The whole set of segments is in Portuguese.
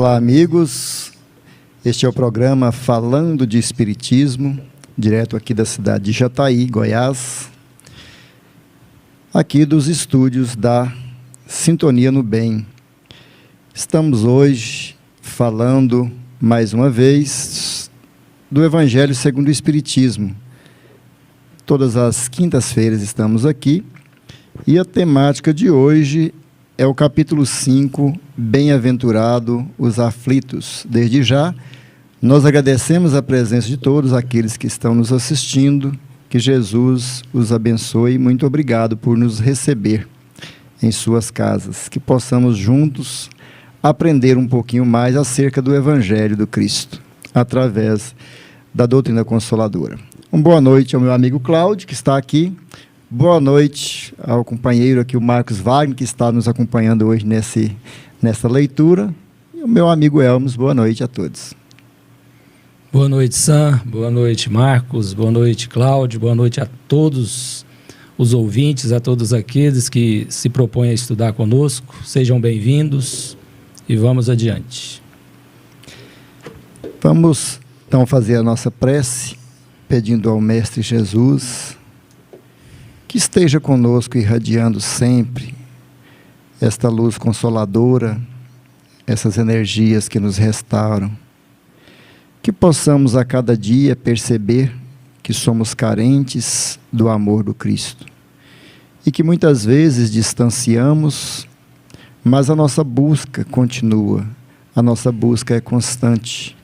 Olá, amigos. Este é o programa Falando de Espiritismo, direto aqui da cidade de Jataí, Goiás, aqui dos estúdios da Sintonia no Bem. Estamos hoje falando, mais uma vez, do Evangelho segundo o Espiritismo. Todas as quintas-feiras estamos aqui, e a temática de hoje é o capítulo 5, Bem-aventurado os aflitos. Desde já, nós agradecemos a presença de todos aqueles que estão nos assistindo, que Jesus os abençoe. Muito obrigado por nos receber em suas casas, que possamos juntos aprender um pouquinho mais acerca do Evangelho do Cristo, através da doutrina consoladora. Uma boa noite ao meu amigo Cláudio, que está aqui. Boa noite ao companheiro aqui, o Marcos Wagner, que está nos acompanhando hoje nessa leitura. E o meu amigo Elmos, boa noite a todos. Boa noite, Sam. Boa noite, Marcos. Boa noite, Cláudio. Boa noite a todos os ouvintes, a todos aqueles que se propõem a estudar conosco. Sejam bem-vindos e vamos adiante. Vamos, então, fazer a nossa prece, pedindo ao Mestre Jesus que esteja conosco, irradiando sempre esta luz consoladora, essas energias que nos restauram, que possamos a cada dia perceber que somos carentes do amor do Cristo e que muitas vezes distanciamos, mas a nossa busca continua, a nossa busca é constante.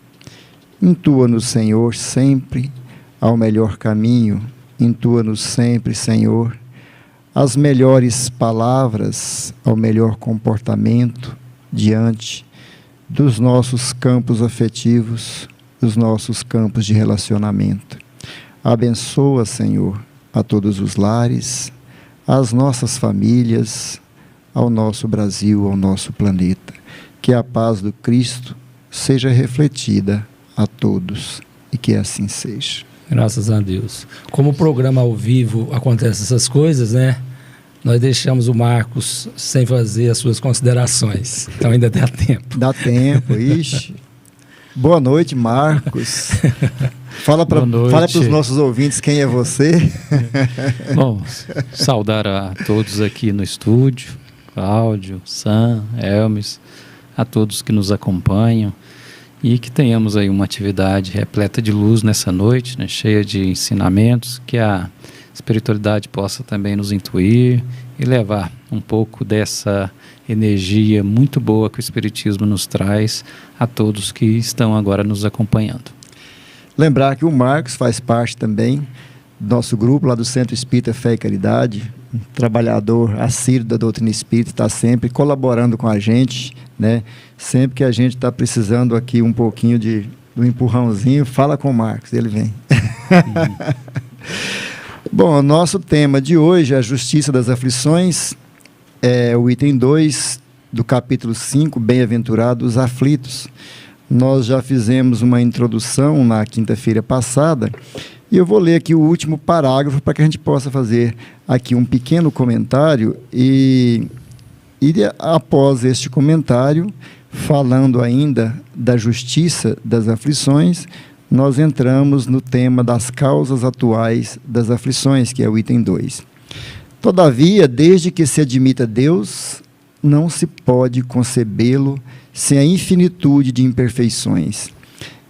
Intua-nos, Senhor, sempre ao melhor caminho. Intua-nos sempre, Senhor, as melhores palavras, ao melhor comportamento diante dos nossos campos afetivos, dos nossos campos de relacionamento. Abençoa, Senhor, a todos os lares, as nossas famílias, ao nosso Brasil, ao nosso planeta. Que a paz do Cristo seja refletida a todos e que assim seja. Graças a Deus. Como o programa ao vivo acontece essas coisas, né? Nós deixamos o Marcos sem fazer as suas considerações. Então ainda dá tempo. Dá tempo, ixi. Boa noite, Marcos. Fala para os nossos ouvintes quem é você. Bom, saudar a todos aqui no estúdio, Cláudio, Sam, Elmes, a todos que nos acompanham. E que tenhamos aí uma atividade repleta de luz nessa noite, né, cheia de ensinamentos, que a espiritualidade possa também nos intuir e levar um pouco dessa energia muito boa que o Espiritismo nos traz a todos que estão agora nos acompanhando. Lembrar que o Marcos faz parte também do nosso grupo lá do Centro Espírita Fé e Caridade, um trabalhador assíduo da doutrina espírita, está sempre colaborando com a gente, né? Sempre que a gente está precisando aqui um pouquinho do empurrãozinho, fala com o Marcos, ele vem. Bom, o nosso tema de hoje é a Justiça das Aflições, é o item 2 do capítulo 5, Bem-aventurados os aflitos. Nós já fizemos uma introdução na quinta-feira passada, e eu vou ler aqui o último parágrafo para que a gente possa fazer aqui um pequeno comentário e após este comentário, falando ainda da justiça das aflições, nós entramos no tema das causas atuais das aflições, que é o item 2. Todavia, desde que se admita Deus, não se pode concebê-lo sem a infinitude de imperfeições.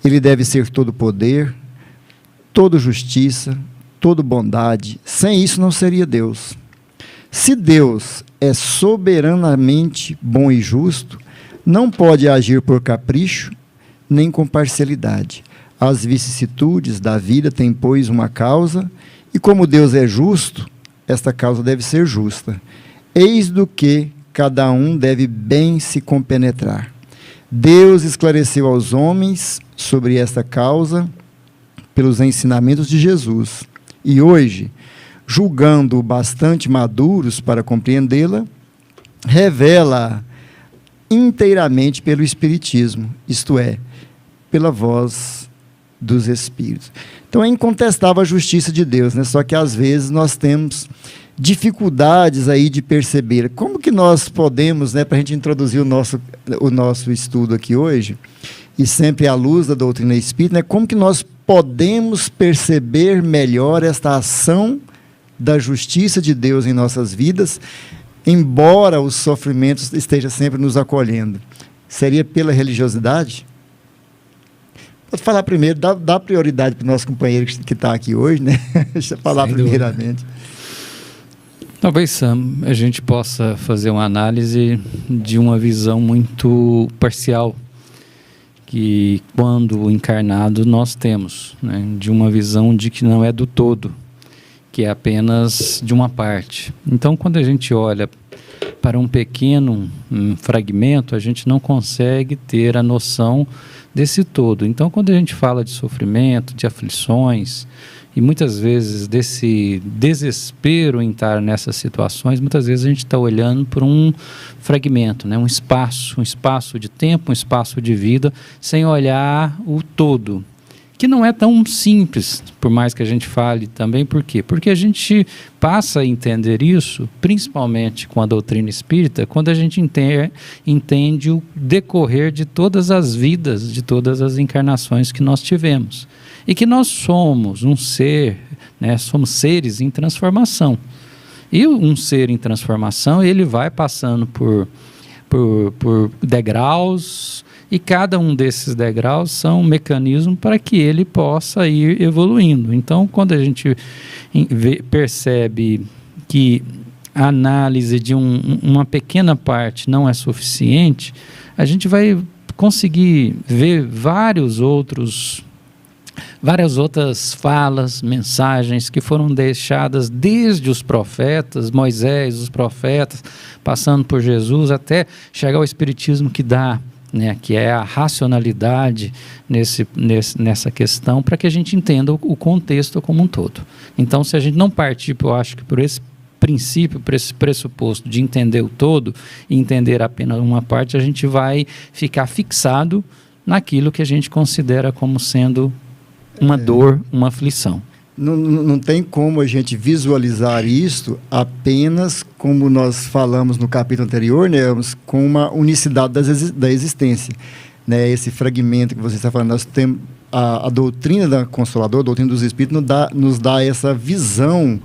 Ele deve ser todo poder, toda justiça, toda bondade. Sem isso não seria Deus. Se Deus é soberanamente bom e justo, não pode agir por capricho, nem com parcialidade. As vicissitudes da vida têm, pois, uma causa, e como Deus é justo, esta causa deve ser justa. Eis do que cada um deve bem se compenetrar. Deus esclareceu aos homens sobre esta causa pelos ensinamentos de Jesus. E hoje, julgando bastante maduros para compreendê-la, revela inteiramente pelo Espiritismo, isto é, pela voz dos Espíritos. Então é incontestável a justiça de Deus, né? Só que às vezes nós temos dificuldades aí de perceber. Como que nós podemos, né, para a gente introduzir o nosso estudo aqui hoje, e sempre à luz da doutrina espírita, né, como que nós podemos perceber melhor esta ação da justiça de Deus em nossas vidas, embora os sofrimentos estejam sempre nos acolhendo? Seria pela religiosidade? Pode falar primeiro, dá prioridade para o nosso companheiro que está aqui hoje, né? Deixa eu falar primeiramente. Talvez, Sam, a gente possa fazer uma análise de uma visão muito parcial que, quando encarnado, nós temos, né? De uma visão de que não é do todo, que é apenas de uma parte. Então, quando a gente olha para um pequeno fragmento, a gente não consegue ter a noção desse todo. Então, quando a gente fala de sofrimento, de aflições, e muitas vezes desse desespero em estar nessas situações, muitas vezes a gente está olhando por um fragmento, né? um espaço de tempo, um espaço de vida, sem olhar o todo, que não é tão simples, por mais que a gente fale também. Por quê? Porque a gente passa a entender isso, principalmente com a doutrina espírita, quando a gente entende o decorrer de todas as vidas, de todas as encarnações que nós tivemos. E que nós somos um ser, né, somos seres em transformação. E um ser em transformação, ele vai passando por degraus, e cada um desses degraus são um mecanismo para que ele possa ir evoluindo. Então, quando a gente percebe que a análise de uma pequena parte não é suficiente, a gente vai conseguir ver várias outras falas, mensagens que foram deixadas desde os profetas, Moisés, os profetas, passando por Jesus, até chegar ao Espiritismo, que dá, né, que é a racionalidade nessa questão, para que a gente entenda o contexto como um todo. Então, se a gente não partir, eu acho que por esse princípio, por esse pressuposto de entender o todo e entender apenas uma parte, a gente vai ficar fixado naquilo que a gente considera como sendo uma dor, uma aflição. Não tem como a gente visualizar isto apenas, como nós falamos no capítulo anterior, né, com uma unicidade da existência. Né, esse fragmento que você está falando, nós temos a doutrina da Consoladora, a doutrina dos Espíritos, nos dá essa visão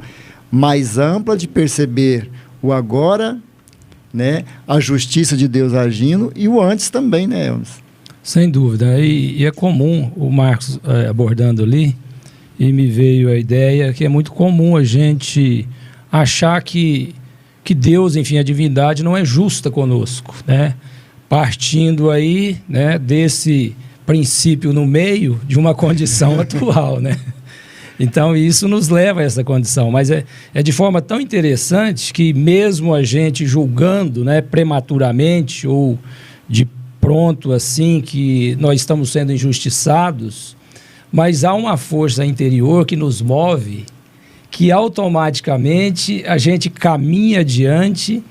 mais ampla de perceber o agora, né, a justiça de Deus agindo, e o antes também, né, Elvis? Sem dúvida. E é comum, o Marcos abordando ali, e me veio a ideia que é muito comum a gente achar que Deus, enfim, a divindade não é justa conosco, né? Partindo aí, né, desse princípio no meio de uma condição atual, né? Então, isso nos leva a essa condição, mas é de forma tão interessante que mesmo a gente julgando, né, prematuramente ou de pronto assim, que nós estamos sendo injustiçados, mas há uma força interior que nos move, que automaticamente a gente caminha adiante,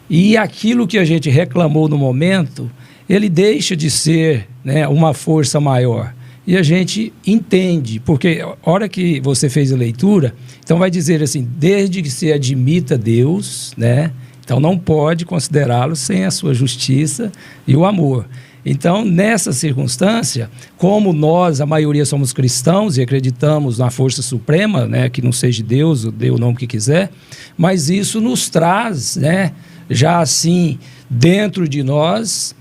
e aquilo que a gente reclamou no momento, ele deixa de ser, né, uma força maior. E a gente entende, porque a hora que você fez a leitura, então vai dizer assim, desde que se admita Deus, né, então não pode considerá-lo sem a sua justiça e o amor. Então, nessa circunstância, como nós, a maioria, somos cristãos e acreditamos na força suprema, né, que não seja Deus, dê o nome que quiser, mas isso nos traz, né, já assim, dentro de nós,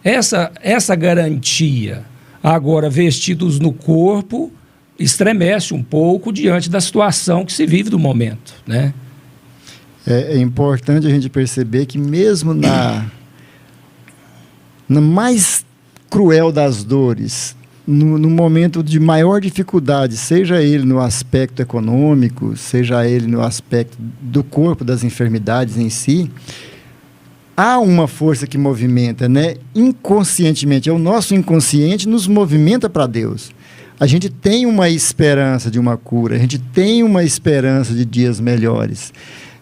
essa garantia. Agora, vestidos no corpo, estremece um pouco diante da situação que se vive do momento, né? É importante a gente perceber que mesmo na mais cruel das dores, no momento de maior dificuldade, seja ele no aspecto econômico, seja ele no aspecto do corpo, das enfermidades em si, há uma força que movimenta, né? Inconscientemente, é o nosso inconsciente nos movimenta para Deus. A gente tem uma esperança de uma cura, a gente tem uma esperança de dias melhores.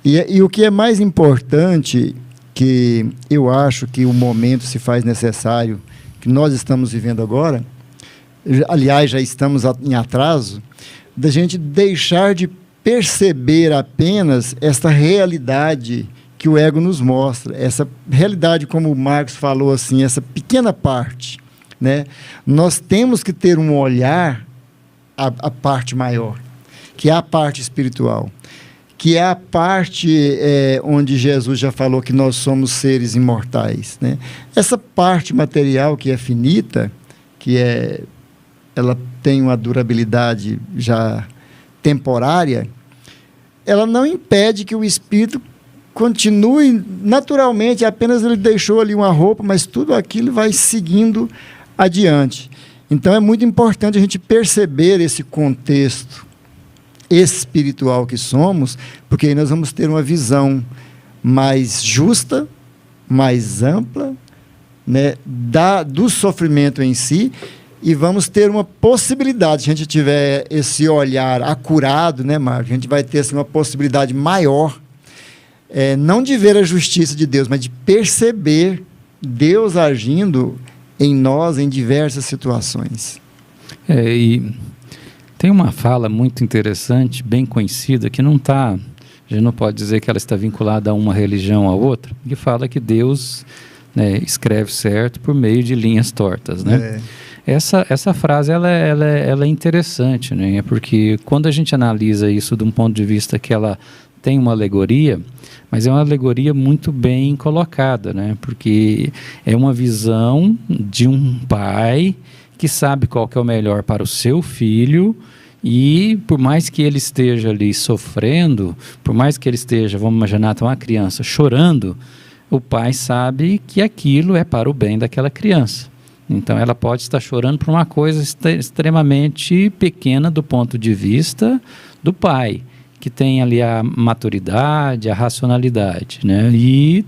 E o que é mais importante, que eu acho que o momento se faz necessário, que nós estamos vivendo agora, aliás, já estamos em atraso, da gente deixar de perceber apenas essa realidade que o ego nos mostra, essa realidade, como o Marcos falou, assim, essa pequena parte, né? Nós temos que ter um olhar à parte maior, que é a parte espiritual, que é a parte onde Jesus já falou que nós somos seres imortais, né? Essa parte material que é finita, ela tem uma durabilidade já temporária, ela não impede que o espírito continue naturalmente, apenas ele deixou ali uma roupa, mas tudo aquilo vai seguindo adiante. Então é muito importante a gente perceber esse contexto espiritual que somos, porque aí nós vamos ter uma visão mais justa, mais ampla, né, do sofrimento em si, e vamos ter uma possibilidade, se a gente tiver esse olhar acurado, né, Marcos, a gente vai ter assim, uma possibilidade maior, não de ver a justiça de Deus, mas de perceber Deus agindo em nós em diversas situações. E tem uma fala muito interessante, bem conhecida, que não está, a gente não pode dizer que ela está vinculada a uma religião ou a outra, que fala que Deus, né, escreve certo por meio de linhas tortas, né? Essa frase ela é interessante, né? Porque quando a gente analisa isso de um ponto de vista que ela tem uma alegoria, mas é uma alegoria muito bem colocada, né? Porque é uma visão de um pai que sabe qual que é o melhor para o seu filho, e por mais que ele esteja ali sofrendo, por mais que ele esteja, vamos imaginar, uma criança chorando, o pai sabe que aquilo é para o bem daquela criança. Então ela pode estar chorando por uma coisa extremamente pequena do ponto de vista do pai, que tem ali a maturidade, a racionalidade, né? E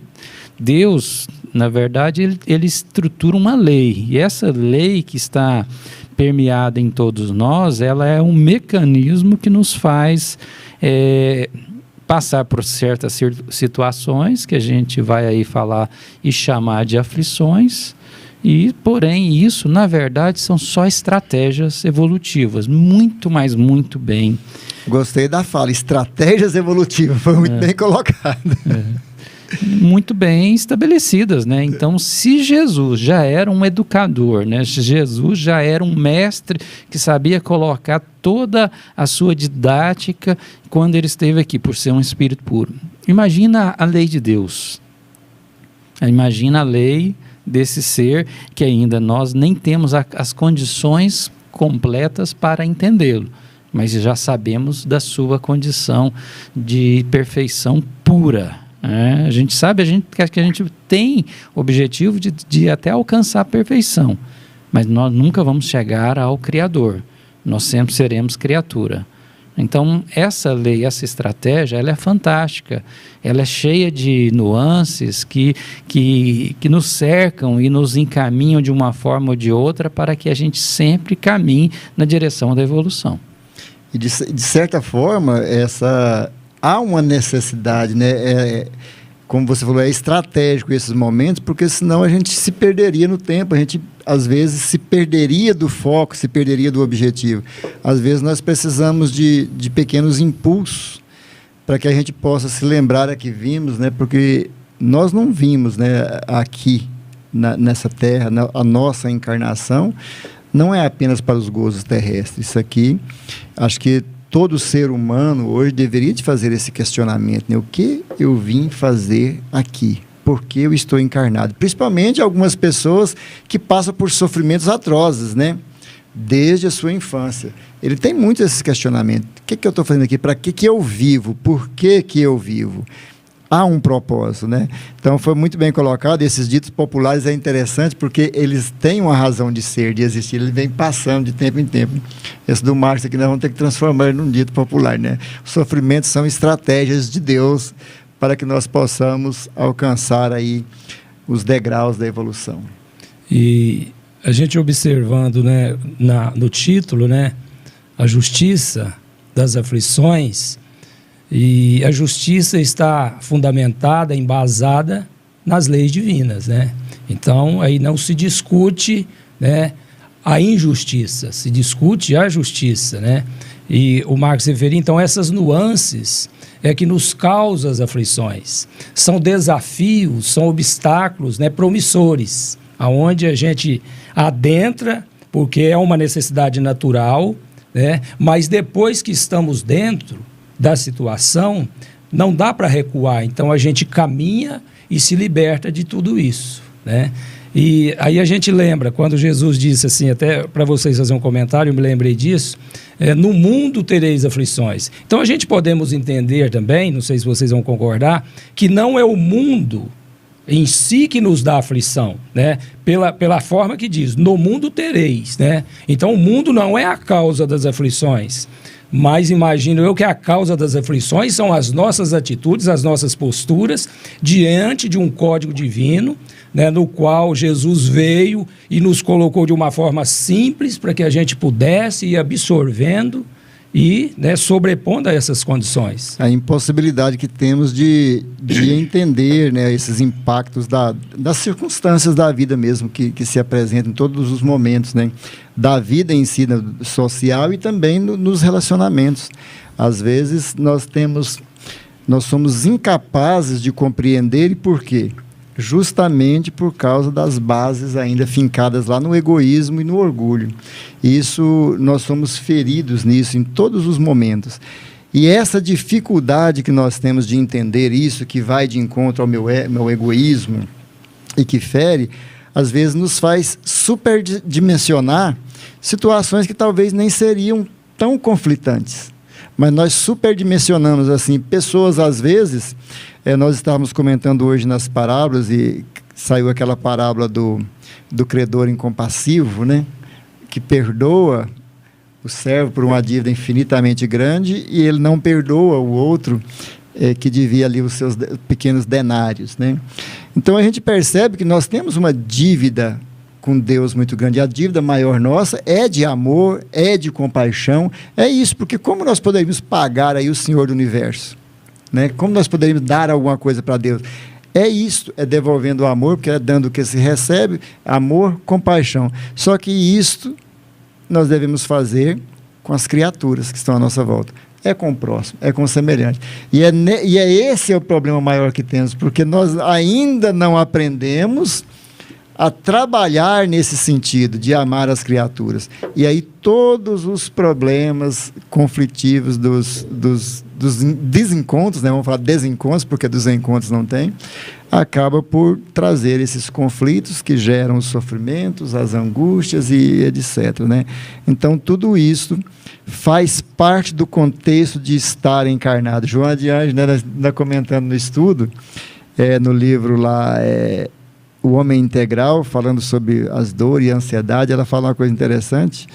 Deus, na verdade, ele estrutura uma lei, e essa lei que está permeada em todos nós, ela é um mecanismo que nos faz passar por certas situações, que a gente vai aí falar e chamar de aflições, e, porém, isso, na verdade, são só estratégias evolutivas, muito bem. Gostei da fala, estratégias evolutivas, foi muito bem colocado. Muito bem estabelecidas, né? Então, se Jesus já era um educador, né? Jesus já era um mestre que sabia colocar toda a sua didática quando ele esteve aqui, por ser um espírito puro. Imagina a lei de Deus. Imagina a lei desse ser que ainda nós nem temos as condições completas para entendê-lo, mas já sabemos da sua condição de perfeição pura. A gente sabe que a gente tem o objetivo de até alcançar a perfeição, mas nós nunca vamos chegar ao Criador, nós sempre seremos criatura. Então essa lei, essa estratégia, ela é fantástica, ela é cheia de nuances que nos cercam e nos encaminham de uma forma ou de outra para que a gente sempre caminhe na direção da evolução. E de certa forma, há uma necessidade, né? Como você falou, é estratégico esses momentos, porque senão a gente se perderia no tempo, a gente às vezes se perderia do foco, se perderia do objetivo. Às vezes nós precisamos de pequenos impulsos para que a gente possa se lembrar a que vimos, né? Porque nós não vimos, né, aqui nessa terra, a nossa encarnação não é apenas para os gozos terrestres. Isso aqui, acho que todo ser humano hoje deveria de fazer esse questionamento, né? O que eu vim fazer aqui? Por que eu estou encarnado? Principalmente algumas pessoas que passam por sofrimentos atrozes, né? Desde a sua infância. Ele tem muito esse questionamento. O que eu estou fazendo aqui? Para que eu vivo? Por que eu vivo? Há um propósito, né? Então foi muito bem colocado. Esses ditos populares é interessante porque eles têm uma razão de ser, de existir. Eles vêm passando de tempo em tempo. Esse do Marx aqui nós vamos ter que transformar num dito popular, né? Os sofrimentos são estratégias de Deus para que nós possamos alcançar aí os degraus da evolução. E a gente observando, né, no título, né, a justiça das aflições. E a justiça está fundamentada, embasada nas leis divinas, né? Então, aí não se discute, né, a injustiça, se discute a justiça, né? E o Marcos referiu, então, essas nuances é que nos causam as aflições. São desafios, são obstáculos, né, promissores, aonde a gente adentra, porque é uma necessidade natural, né, mas depois que estamos dentro da situação, não dá para recuar. Então, a gente caminha e se liberta de tudo isso, né? E aí a gente lembra, quando Jesus disse assim, até para vocês fazer um comentário, eu me lembrei disso, no mundo tereis aflições. Então a gente podemos entender também, não sei se vocês vão concordar, que não é o mundo em si que nos dá aflição, né? Pela forma que diz, no mundo tereis, né? Então o mundo não é a causa das aflições, mas imagino eu que a causa das aflições são as nossas atitudes, as nossas posturas diante de um código divino, né, no qual Jesus veio e nos colocou de uma forma simples para que a gente pudesse ir absorvendo e, né, sobrepondo a essas condições. A impossibilidade que temos de entender, né, esses impactos das circunstâncias da vida mesmo que se apresentam em todos os momentos, né, da vida em si, né, social e também nos relacionamentos. Às vezes nós somos incapazes de compreender. E por quê? Justamente por causa das bases ainda fincadas lá no egoísmo e no orgulho. Isso, nós somos feridos nisso em todos os momentos. E essa dificuldade que nós temos de entender isso, que vai de encontro ao meu egoísmo e que fere, às vezes nos faz superdimensionar situações que talvez nem seriam tão conflitantes. Mas nós superdimensionamos assim, pessoas às vezes, nós estávamos comentando hoje nas parábolas e saiu aquela parábola do credor incompassivo, né? Que perdoa o servo por uma dívida infinitamente grande e ele não perdoa o outro que devia ali os seus pequenos denários, né? Então a gente percebe que nós temos uma dívida com Deus muito grande. A dívida maior nossa é de amor, é de compaixão, é isso, porque como nós poderíamos pagar aí o Senhor do Universo? Né? Como nós poderíamos dar alguma coisa para Deus? É isso, é devolvendo o amor, porque é dando o que se recebe, amor, compaixão. Só que isto nós devemos fazer com as criaturas que estão à nossa volta. É com o próximo, é com o semelhante. E esse é o problema maior que temos, porque nós ainda não aprendemos a trabalhar nesse sentido de amar as criaturas. E aí todos os problemas conflitivos dos desencontros, né? Vamos falar desencontros, porque dos encontros não tem, acaba por trazer esses conflitos que geram os sofrimentos, as angústias e etc. Né? Então, tudo isso faz parte do contexto de estar encarnado. Joana de Anjos, né, ainda comentando no estudo, no livro lá, O Homem Integral, falando sobre as dores e a ansiedade, ela fala uma coisa interessante.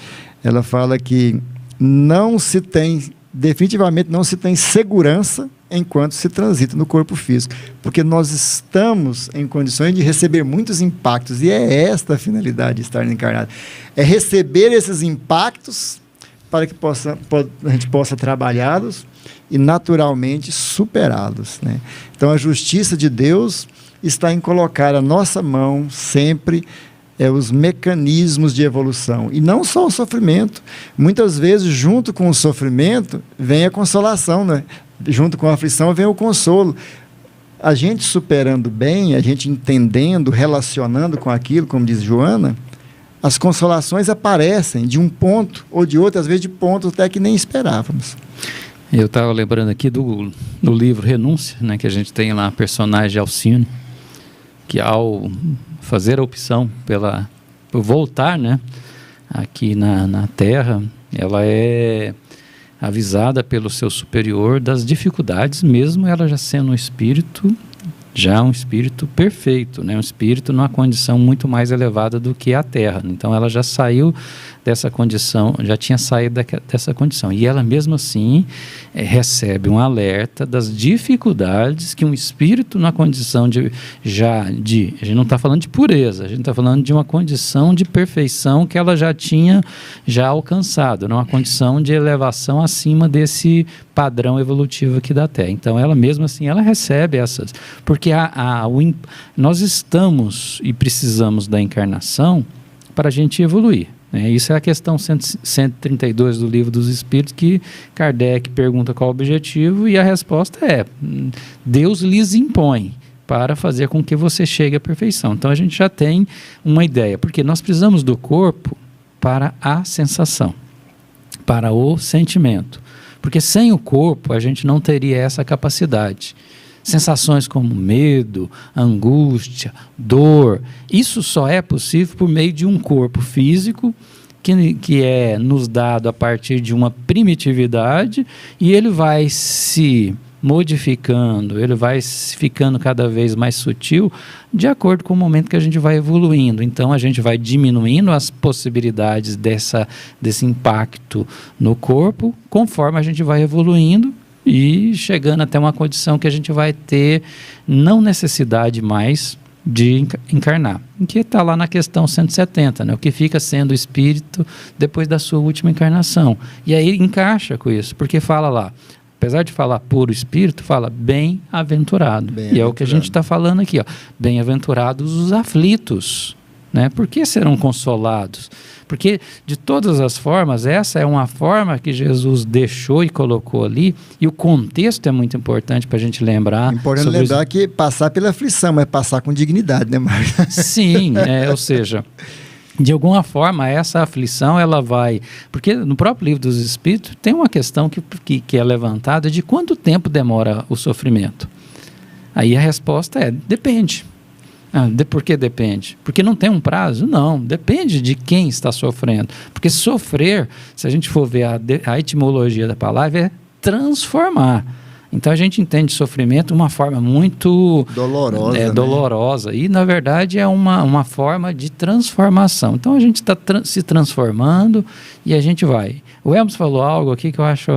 Ela fala que definitivamente não se tem segurança enquanto se transita no corpo físico, porque nós estamos em condições de receber muitos impactos, e é esta a finalidade de estar encarnado. É receber esses impactos para que a gente possa trabalhá-los e naturalmente superá-los, né? Então a justiça de Deus está em colocar à nossa mão sempre os mecanismos de evolução. E não só o sofrimento. Muitas vezes, junto com o sofrimento, vem a consolação, né? Junto com a aflição, vem o consolo. A gente superando bem, a gente entendendo, relacionando com aquilo, como diz Joana, as consolações aparecem de um ponto ou de outro, às vezes de pontos até que nem esperávamos. Eu estava lembrando aqui do livro Renúncia, né, que a gente tem lá a personagem Alcine, que ao fazer a opção por voltar, né, aqui na Terra, ela é avisada pelo seu superior das dificuldades, mesmo ela já sendo um espírito perfeito, né, um espírito numa condição muito mais elevada do que a Terra. Então ela já saiu dessa condição, já tinha saído dessa condição. E ela mesmo assim recebe um alerta das dificuldades que um espírito na condição a gente não está falando de pureza, a gente está falando de uma condição de perfeição que ela já tinha alcançado, uma condição de elevação acima desse padrão evolutivo aqui da Terra. Então ela mesmo assim, ela recebe essas, porque nós estamos e precisamos da encarnação para a gente evoluir. Isso é a questão 132 do Livro dos Espíritos, que Kardec pergunta qual o objetivo, e a resposta é: Deus lhes impõe para fazer com que você chegue à perfeição. Então a gente já tem uma ideia, porque nós precisamos do corpo para a sensação, para o sentimento, porque sem o corpo a gente não teria essa capacidade. Sensações como medo, angústia, dor, isso só é possível por meio de um corpo físico que é nos dado a partir de uma primitividade, e ele vai se modificando, ele vai ficando cada vez mais sutil de acordo com o momento que a gente vai evoluindo. Então a gente vai diminuindo as possibilidades desse impacto no corpo conforme a gente vai evoluindo e chegando até uma condição que a gente vai ter não necessidade mais de encarnar, que está lá na questão 170, o que fica sendo o espírito depois da sua última encarnação. E aí encaixa com isso, porque fala lá, apesar de falar puro espírito, fala bem-aventurado. E é o que a gente está falando aqui, bem-aventurados os aflitos. Por que serão consolados? Porque, de todas as formas, essa é uma forma que Jesus deixou e colocou ali, e o contexto é muito importante para a gente lembrar. Importante lembrar que passar pela aflição, mas passar com dignidade, né, Marcos? Sim, ou seja, de alguma forma, essa aflição, ela vai... Porque no próprio Livro dos Espíritos tem uma questão que é levantada de quanto tempo demora o sofrimento. Aí a resposta é, depende. Por que depende? Porque não tem um prazo? Não, depende de quem está sofrendo. Porque sofrer, se a gente for ver a etimologia da palavra, é transformar. Então a gente entende sofrimento de uma forma muito dolorosa, dolorosa, e na verdade é uma forma de transformação. Então a gente está se transformando e a gente vai. O Hermes falou algo aqui que eu acho,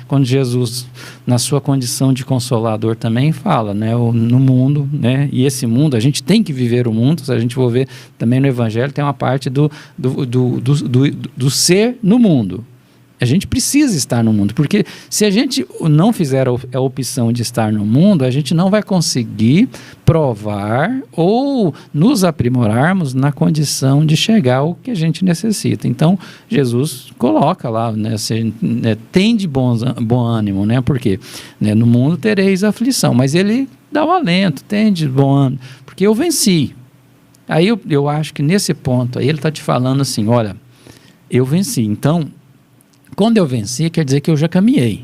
quando Jesus, na sua condição de consolador, também fala, no mundo, e esse mundo, a gente tem que viver o mundo. Se a gente for ver também no Evangelho, tem uma parte do ser no mundo. A gente precisa estar no mundo, porque se a gente não fizer a opção de estar no mundo, a gente não vai conseguir provar ou nos aprimorarmos na condição de chegar ao que a gente necessita. Então, Jesus coloca lá, tem de bom ânimo, porque no mundo tereis aflição, mas ele dá um alento, tem de bom ânimo, porque eu venci. Aí eu acho que nesse ponto aí ele está te falando assim, olha, eu venci, então... Quando eu venci, quer dizer que eu já caminhei.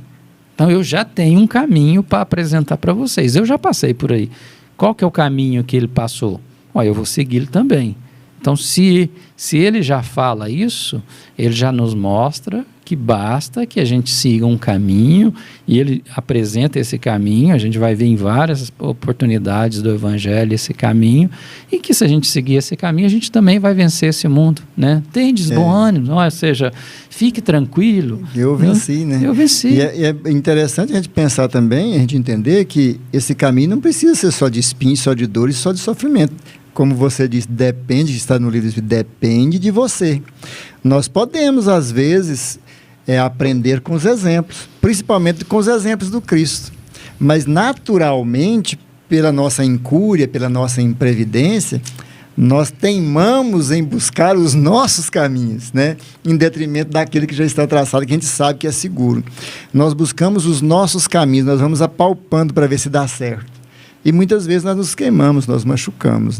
Então, eu já tenho um caminho para apresentar para vocês. Eu já passei por aí. Qual que é o caminho que ele passou? Eu vou segui-lo também. Então, se ele já fala isso, ele já nos mostra que basta que a gente siga um caminho, e ele apresenta esse caminho. A gente vai ver em várias oportunidades do Evangelho esse caminho, e que se a gente seguir esse caminho, a gente também vai vencer esse mundo, Tendes bom ânimo, ou seja, fique tranquilo. Eu venci, Eu venci. E é interessante a gente pensar também, a gente entender que esse caminho não precisa ser só de espinho, só de dor e só de sofrimento. Como você disse, depende, está no livro, depende de você. Nós podemos, às vezes, aprender com os exemplos, principalmente com os exemplos do Cristo. Mas, naturalmente, pela nossa incúria, pela nossa imprevidência, nós teimamos em buscar os nossos caminhos, em detrimento daquele que já está traçado, que a gente sabe que é seguro. Nós buscamos os nossos caminhos, nós vamos apalpando para ver se dá certo. E muitas vezes nós nos queimamos, nós machucamos,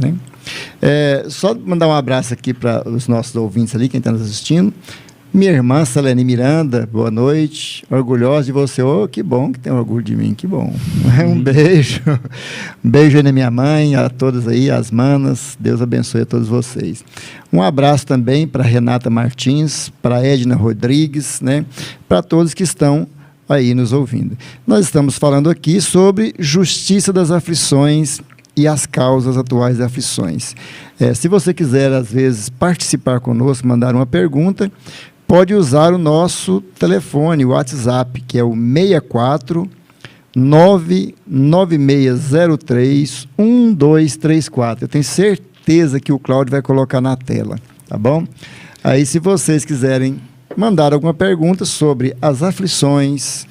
Só mandar um abraço aqui para os nossos ouvintes ali, quem está nos assistindo. Minha irmã, Salene Miranda, boa noite. Orgulhosa de você. Que bom que tem orgulho de mim, que bom. Um beijo. Um beijo aí na minha mãe, a todas aí, as manas. Deus abençoe a todos vocês. Um abraço também para Renata Martins, para Edna Rodrigues, para todos que estão aí nos ouvindo. Nós estamos falando aqui sobre justiça das aflições e as causas atuais das aflições. Se você quiser, às vezes, participar conosco, mandar uma pergunta, pode usar o nosso telefone, o WhatsApp, que é o 64 99603 1234. Eu tenho certeza que o Cláudio vai colocar na tela, tá bom? Aí, se vocês quiserem mandar alguma pergunta sobre as aflições,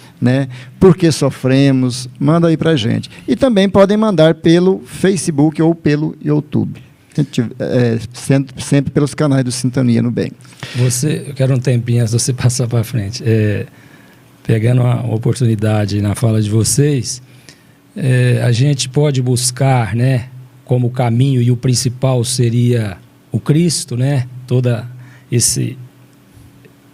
por que sofremos, manda aí pra gente. E também podem mandar pelo Facebook ou pelo YouTube. sempre pelos canais do Sintonia no Bem. Eu quero um tempinho antes de você passar para frente. Pegando uma oportunidade na fala de vocês, a gente pode buscar, né, como caminho, e o principal seria o Cristo, né, toda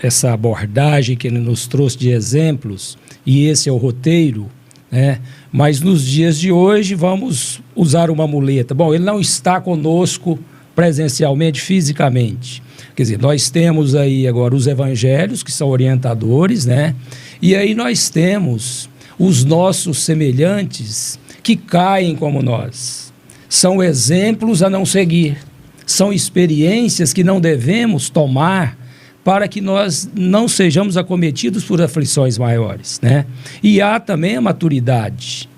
essa abordagem que ele nos trouxe de exemplos, e esse é o roteiro, né? Mas nos dias de hoje vamos usar uma muleta. Bom, ele não está conosco presencialmente, fisicamente. Quer dizer, nós temos aí agora os evangelhos, que são orientadores, né? E aí nós temos os nossos semelhantes que caem como nós. São exemplos a não seguir. São experiências que não devemos tomar para que nós não sejamos acometidos por aflições maiores, né? E há também a maturidade.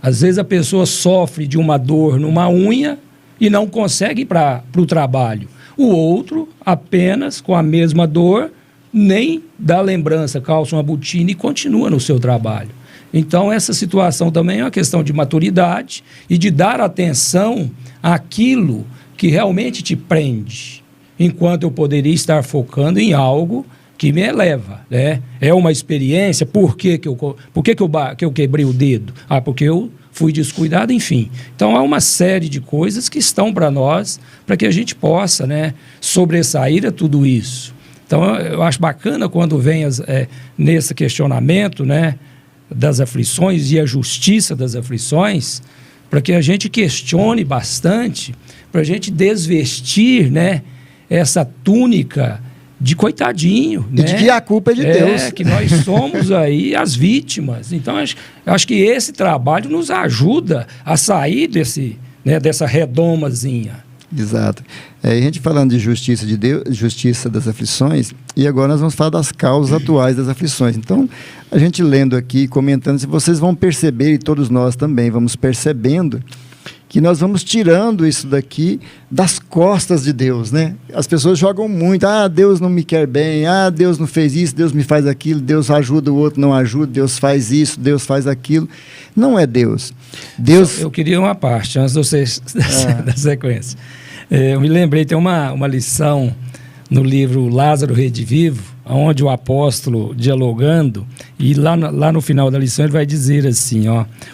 Às vezes a pessoa sofre de uma dor numa unha e não consegue ir para o trabalho. O outro, apenas com a mesma dor, nem dá lembrança, calça uma botina e continua no seu trabalho. Então, essa situação também é uma questão de maturidade e de dar atenção àquilo que realmente te prende, enquanto eu poderia estar focando em algo que me eleva, né? É uma experiência. Por que eu quebrei o dedo? Porque eu fui descuidado, enfim. Então, há uma série de coisas que estão para nós, para que a gente possa, né, sobressair a tudo isso. Então, eu acho bacana quando vem nesse questionamento, né, das aflições e a justiça das aflições, para que a gente questione bastante, para a gente desvestir, né, essa túnica de coitadinho, e, né, de que a culpa é de Deus. Que nós somos aí as vítimas. Então, acho que esse trabalho nos ajuda a sair dessa redomazinha. Exato. A gente falando de justiça de Deus, justiça das aflições, e agora nós vamos falar das causas atuais das aflições. Então, a gente lendo aqui, comentando, se vocês vão perceber, e todos nós também vamos percebendo, que nós vamos tirando isso daqui das costas de Deus, né? As pessoas jogam muito, Deus não me quer bem, Deus não fez isso, Deus me faz aquilo, Deus ajuda, o outro não ajuda, Deus faz isso, Deus faz aquilo. Não é Deus. Eu queria uma parte, antes de vocês da sequência. Eu me lembrei, tem uma lição no livro Lázaro Redivivo, onde o apóstolo dialogando, e lá no final da lição ele vai dizer assim,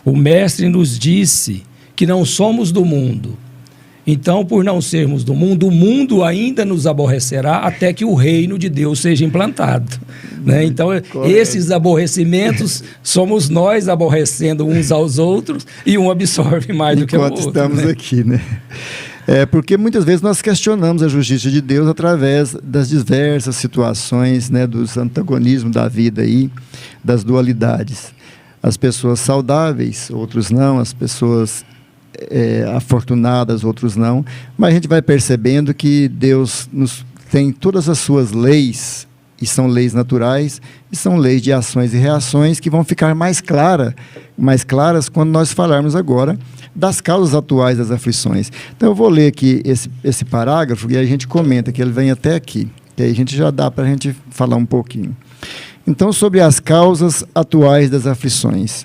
o mestre nos disse que não somos do mundo. Então, por não sermos do mundo, o mundo ainda nos aborrecerá até que o reino de Deus seja implantado. Né? Então, esses aborrecimentos somos nós aborrecendo uns aos outros e um absorve mais do que o outro. Enquanto estamos aqui, né? Porque muitas vezes nós questionamos a justiça de Deus através das diversas situações, né, dos antagonismos da vida aí, das dualidades. As pessoas saudáveis, outros não, as pessoas afortunadas, outros não, mas a gente vai percebendo que Deus tem todas as suas leis, e são leis naturais, e são leis de ações e reações que vão ficar mais claras quando nós falarmos agora das causas atuais das aflições. Então eu vou ler aqui esse parágrafo e a gente comenta que ele vem até aqui, que aí a gente já dá para a gente falar um pouquinho. Então, sobre as causas atuais das aflições.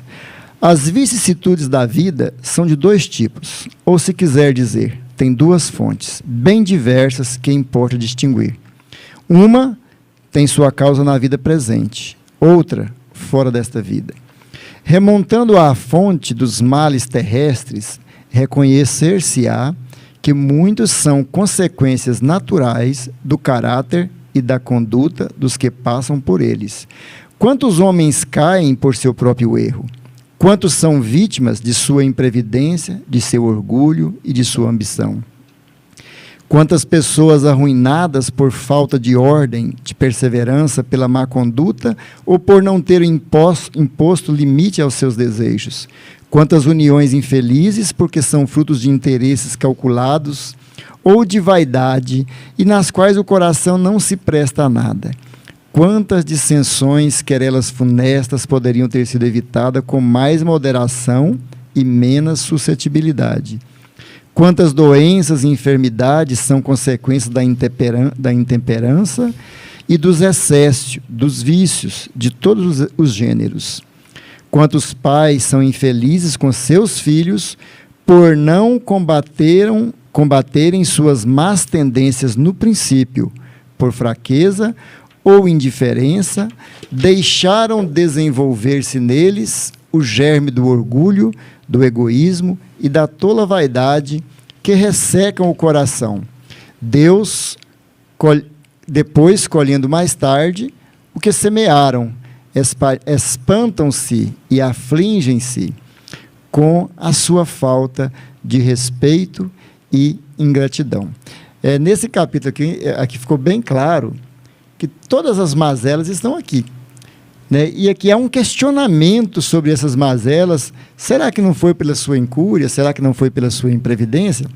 As vicissitudes da vida são de dois tipos, ou se quiser dizer, tem duas fontes, bem diversas que importa distinguir. Uma tem sua causa na vida presente, outra fora desta vida. Remontando à fonte dos males terrestres, reconhecer-se-á que muitos são consequências naturais do caráter e da conduta dos que passam por eles. Quantos homens caem por seu próprio erro? Quantos são vítimas de sua imprevidência, de seu orgulho e de sua ambição? Quantas pessoas arruinadas por falta de ordem, de perseverança pela má conduta ou por não ter imposto limite aos seus desejos? Quantas uniões infelizes porque são frutos de interesses calculados ou de vaidade e nas quais o coração não se presta a nada? Quantas dissensões, querelas funestas, poderiam ter sido evitadas com mais moderação e menos suscetibilidade? Quantas doenças e enfermidades são consequências da intemperança e dos excessos, dos vícios, de todos os gêneros? Quantos pais são infelizes com seus filhos por não combateram combaterem suas más tendências no princípio, por fraqueza ou indiferença, deixaram desenvolver-se neles o germe do orgulho, do egoísmo e da tola vaidade que ressecam o coração. Deus, depois, colhendo mais tarde, o que semearam, espantam-se e afligem-se com a sua falta de respeito e ingratidão. Nesse capítulo aqui ficou bem claro que todas as mazelas estão aqui, né? E aqui há um questionamento sobre essas mazelas. Será que não foi pela sua incúria? Será que não foi pela sua imprevidência?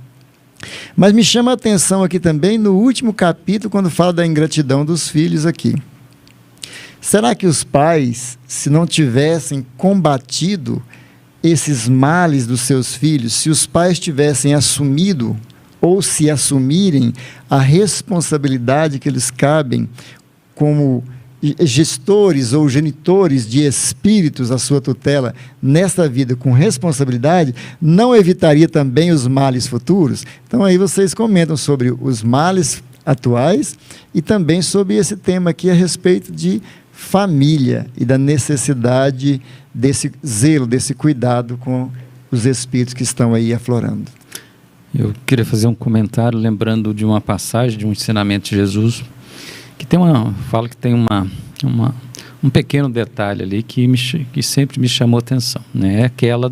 Mas me chama a atenção aqui também no último capítulo, quando fala da ingratidão dos filhos aqui. Será que os pais, se não tivessem combatido esses males dos seus filhos, se os pais tivessem assumido ou se assumirem a responsabilidade que eles cabem como gestores ou genitores de espíritos à sua tutela nesta vida com responsabilidade, não evitaria também os males futuros? Então aí vocês comentam sobre os males atuais e também sobre esse tema aqui a respeito de família e da necessidade desse zelo, desse cuidado com os espíritos que estão aí aflorando. Eu queria fazer um comentário lembrando de uma passagem de um ensinamento de Jesus que fala que tem um pequeno detalhe ali que sempre me chamou atenção, né? Aquela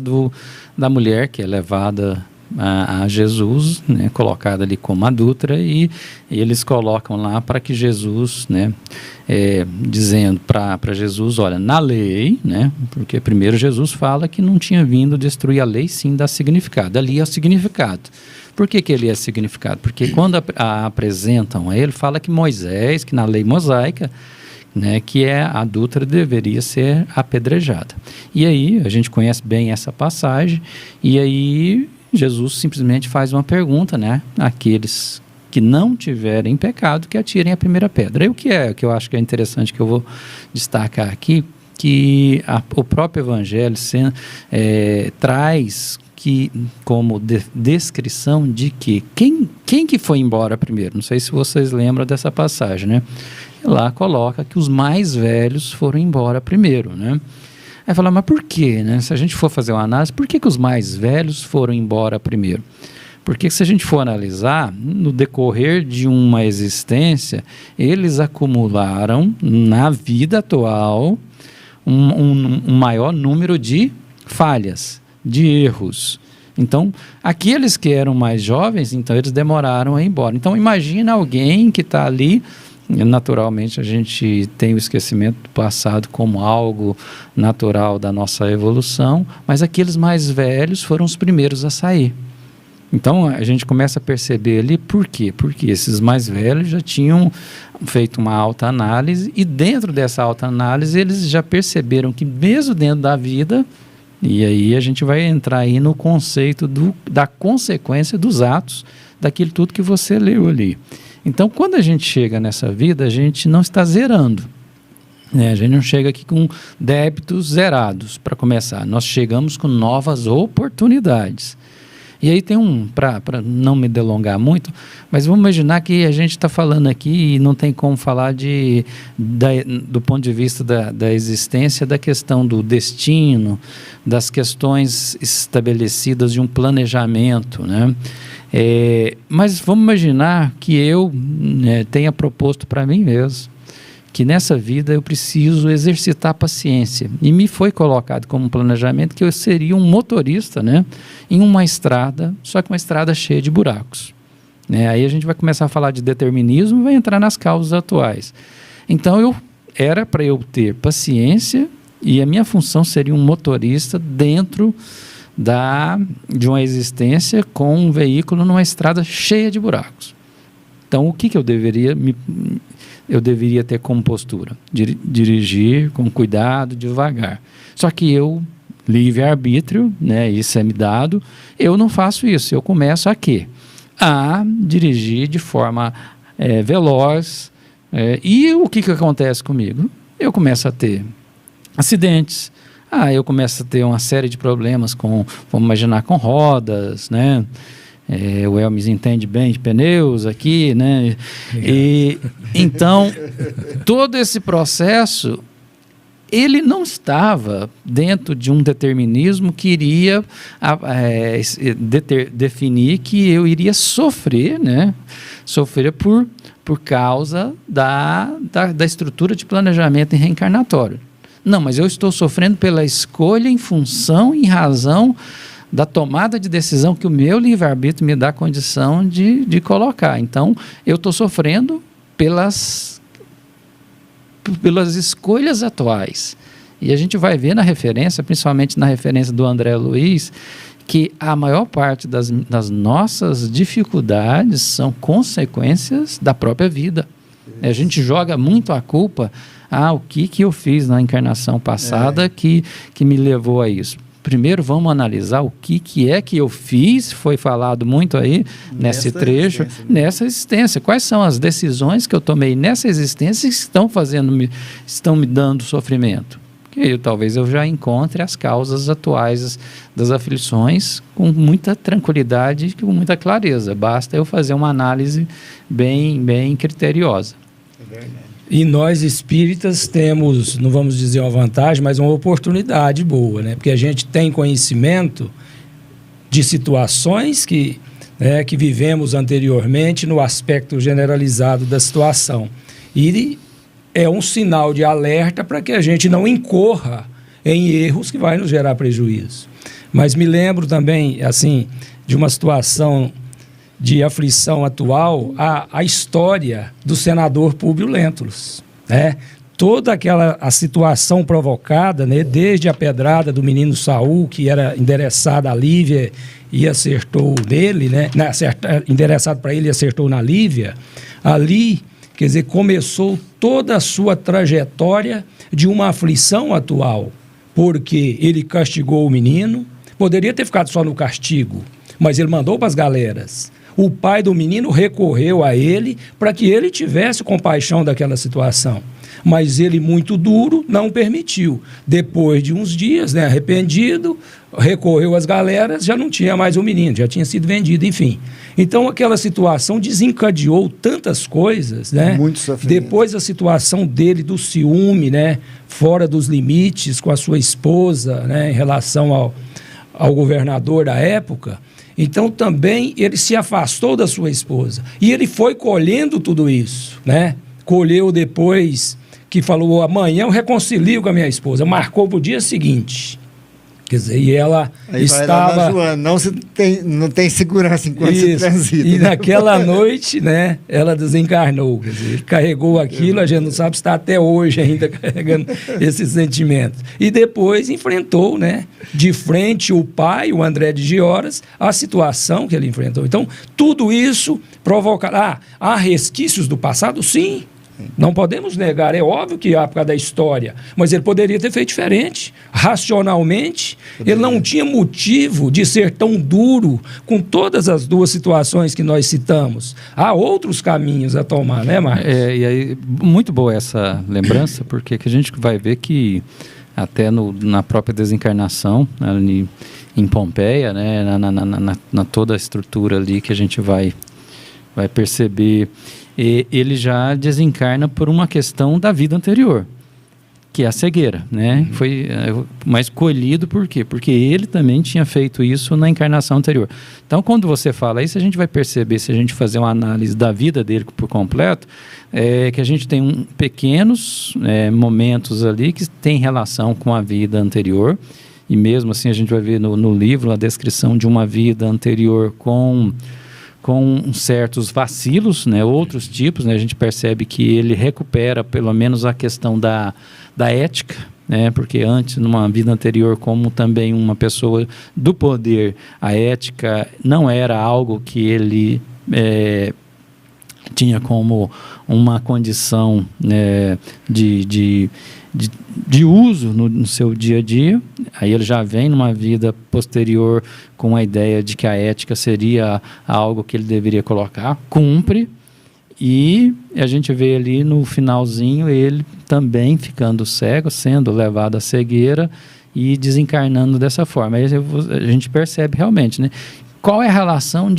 da mulher que é levada a Jesus, né, colocada ali como adúltera, e eles colocam lá para que Jesus, né, dizendo para Jesus, olha, na lei, né, porque primeiro Jesus fala que não tinha vindo destruir a lei, sim dar significado. Ali é o significado. Por que ele é significado? Porque quando a apresentam a ele, fala que Moisés, que na lei mosaica, né, que a adúltera deveria ser apedrejada. E aí, a gente conhece bem essa passagem, e aí Jesus simplesmente faz uma pergunta, né, àqueles que não tiverem pecado, que atirem a primeira pedra. E o que eu acho que é interessante, que eu vou destacar aqui, que o próprio Evangelho traz como descrição de que quem que foi embora primeiro. Não sei se vocês lembram dessa passagem, né? Lá coloca que os mais velhos foram embora primeiro, né? Aí fala, mas por quê, né? Se a gente for fazer uma análise, por que os mais velhos foram embora primeiro? Porque se a gente for analisar, no decorrer de uma existência, eles acumularam na vida atual um maior número de falhas, de erros. Então, aqueles que eram mais jovens, então eles demoraram a ir embora. Então, imagina alguém que está ali. Naturalmente, a gente tem o esquecimento do passado como algo natural da nossa evolução, mas aqueles mais velhos foram os primeiros a sair. Então, a gente começa a perceber ali por quê? Porque esses mais velhos já tinham feito uma autoanálise, e dentro dessa autoanálise eles já perceberam que mesmo dentro da vida, e aí a gente vai entrar aí no conceito da consequência dos atos, daquilo tudo que você leu ali. Então, quando a gente chega nessa vida, a gente não está zerando, né? A gente não chega aqui com débitos zerados, para começar. Nós chegamos com novas oportunidades. E aí tem para não me delongar muito, mas vamos imaginar que a gente está falando aqui e não tem como falar do ponto de vista da existência, da questão do destino, das questões estabelecidas de um planejamento, né? Mas vamos imaginar que eu tenha proposto para mim mesmo que nessa vida eu preciso exercitar a paciência, e me foi colocado como um planejamento que eu seria um motorista, né, em uma estrada, só que uma estrada cheia de buracos, né? Aí a gente vai começar a falar de determinismo e vai entrar nas causas atuais. Então era para eu ter paciência, e a minha função seria um motorista dentro de uma existência com um veículo numa estrada cheia de buracos. Então, o que eu deveria ter como postura? Dirigir com cuidado, devagar. Só que livre-arbítrio, né, isso é me dado, eu não faço isso. Eu começo a quê? A dirigir de forma veloz. E o que acontece comigo? Eu começo a ter acidentes. Eu começo a ter uma série de problemas vamos imaginar, com rodas, né? O Elmis entende bem de pneus aqui, né? E então, todo esse processo, ele não estava dentro de um determinismo que iria definir que eu iria sofrer, né? Sofrer por causa da estrutura de planejamento reencarnatório. Não, mas eu estou sofrendo pela escolha em função, em razão da tomada de decisão que o meu livre-arbítrio me dá condição de colocar. Então, eu estou sofrendo pelas escolhas atuais. E a gente vai ver na referência, principalmente na referência do André Luiz, que a maior parte das nossas dificuldades são consequências da própria vida. A gente joga muito a culpa, o que eu fiz na encarnação passada que me levou a isso. Primeiro vamos analisar o que é que eu fiz, foi falado muito aí nesse trecho, nessa existência. Quais são as decisões que eu tomei nessa existência que estão me dando sofrimento? Que talvez eu já encontre as causas atuais das aflições com muita tranquilidade e com muita clareza. Basta eu fazer uma análise bem criteriosa. É verdade. E nós espíritas temos, não vamos dizer uma vantagem, mas uma oportunidade boa, né? Porque a gente tem conhecimento de situações que vivemos anteriormente no aspecto generalizado da situação. E é um sinal de alerta para que a gente não incorra em erros que vai nos gerar prejuízo. Mas me lembro também, assim, de uma situação de aflição atual, a história do senador Públio Lentulus, né? Toda a situação provocada, né? Desde a pedrada do menino Saul, que era endereçada a Lívia e acertou nele, né? Endereçado para ele e acertou na Lívia, ali, quer dizer, começou toda a sua trajetória de uma aflição atual, porque ele castigou o menino, poderia ter ficado só no castigo, mas ele mandou para as galeras. O pai do menino recorreu a ele para que ele tivesse compaixão daquela situação. Mas ele, muito duro, não permitiu. Depois de uns dias, né, arrependido, recorreu às galeras, já não tinha mais o menino, já tinha sido vendido, enfim. Então, aquela situação desencadeou tantas coisas, né? Muito sofrimento. Depois a situação dele do ciúme, né, fora dos limites com a sua esposa, né, em relação ao governador da época. Então, também, ele se afastou da sua esposa. E ele foi colhendo tudo isso, né? Colheu depois que falou, amanhã eu reconcilio com a minha esposa. Marcou para o dia seguinte. Quer dizer, e ela aí estava... Joana, não tem segurança enquanto se transita. E naquela noite, né, ela desencarnou. Quer dizer, carregou aquilo, a gente não sabe se está até hoje ainda carregando esse sentimento. E depois enfrentou, né, de frente o pai, o André de Gioras, a situação que ele enfrentou. Então, tudo isso provocará. Há resquícios do passado? Sim. Não podemos negar, é óbvio que há por causa da história, mas ele poderia ter feito diferente. Racionalmente, ele não tinha motivo de ser tão duro com todas as duas situações que nós citamos. Há outros caminhos a tomar, né, Marcos? E aí, muito boa essa lembrança, porque que a gente vai ver que até na própria desencarnação, ali em Pompeia, né, na toda a estrutura ali que a gente vai perceber, ele já desencarna por uma questão da vida anterior, que é a cegueira, né? Foi mais colhido por quê? Porque ele também tinha feito isso na encarnação anterior. Então, quando você fala isso, a gente vai perceber, se a gente fazer uma análise da vida dele por completo, que a gente tem pequenos momentos ali que tem relação com a vida anterior, e mesmo assim a gente vai ver no livro a descrição de uma vida anterior com certos vacilos, né, outros tipos, né, a gente percebe que ele recupera pelo menos a questão da ética, né, porque antes, numa vida anterior, como também uma pessoa do poder, a ética não era algo que ele tinha como uma condição, né, de uso no seu dia a dia. Aí ele já vem numa vida posterior com a ideia de que a ética seria algo que ele deveria colocar, cumpre, e a gente vê ali no finalzinho ele também ficando cego, sendo levado à cegueira e desencarnando dessa forma. Aí a gente percebe realmente, né? qual é a relação